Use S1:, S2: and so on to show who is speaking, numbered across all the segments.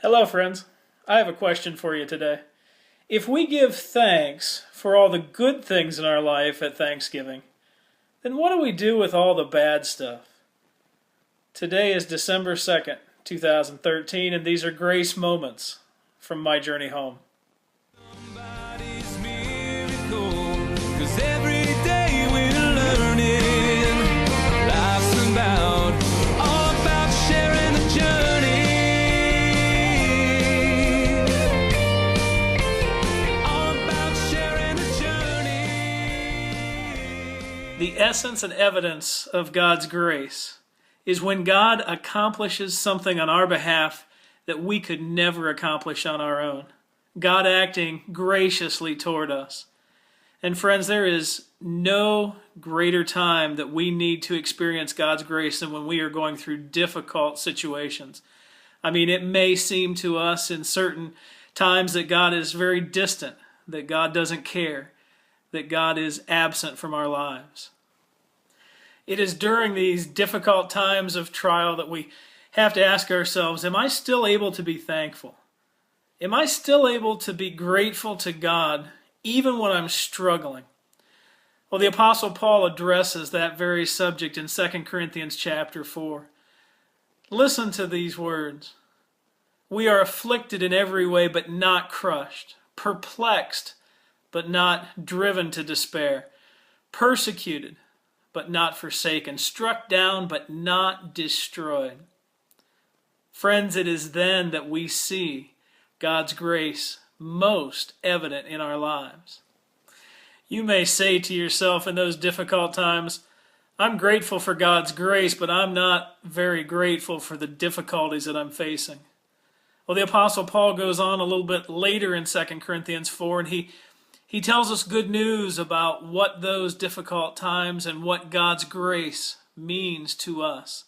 S1: Hello, friends. I have a question for you today. If we give thanks for all the good things in our life at Thanksgiving, then what do we do with all the bad stuff? Today is December 2nd, 2013, and these are grace moments from my journey home.
S2: Somebody's miracle, 'cause every day we're learning. Life's all about sharing the journey. All about sharing the journey.
S1: The essence and evidence of God's grace is when God accomplishes something on our behalf that we could never accomplish on our own. God acting graciously toward us. And friends, there is no greater time that we need to experience God's grace than when we are going through difficult situations. I mean, it may seem to us in certain times that God is very distant, that God doesn't care, that God is absent from our lives. It is during these difficult times of trial that we have to ask ourselves, am I still able to be thankful? Am I still able to be grateful to God even when I'm struggling? Well, the Apostle Paul addresses that very subject in 2 Corinthians chapter 4. Listen to these words. We are afflicted in every way but not crushed, perplexed but not driven to despair, persecuted but not forsaken, struck down but not destroyed. Friends, it is then that we see God's grace most evident in our lives. You may say to yourself in those difficult times, I'm grateful for God's grace, but I'm not very grateful for the difficulties that I'm facing. Well, the Apostle Paul goes on a little bit later in 2 Corinthians 4, and he tells us good news about what those difficult times and what God's grace means to us.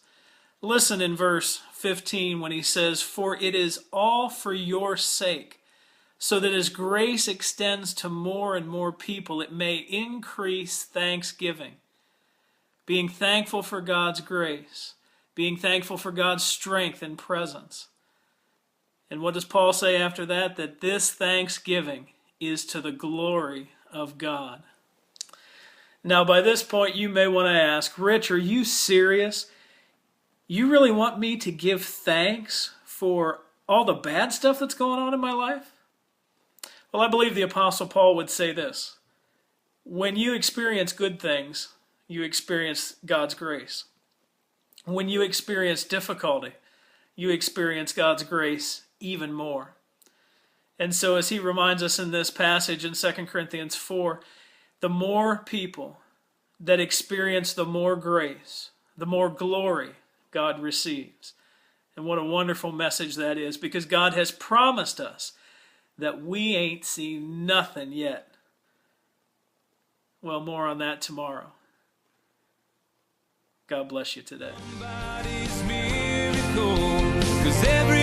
S1: Listen in verse 15 when he says, For it is all for your sake, so that as grace extends to more and more people, it may increase thanksgiving. Being thankful for God's grace, being thankful for God's strength and presence. And what does Paul say after that? That this thanksgiving is to the glory of God. Now, by this point, you may want to ask, Rich, are you serious? You really want me to give thanks for all the bad stuff that's going on in my life? Well, I believe the Apostle Paul would say this. When you experience good things, you experience God's grace. When you experience difficulty, you experience God's grace even more. And so as he reminds us in this passage in 2 Corinthians 4, the more people that experience the more grace, the more glory God receives. And what a wonderful message that is, because God has promised us that we ain't seen nothing yet. Well, more on that tomorrow. God bless you today.
S2: Somebody's miracle, 'cause every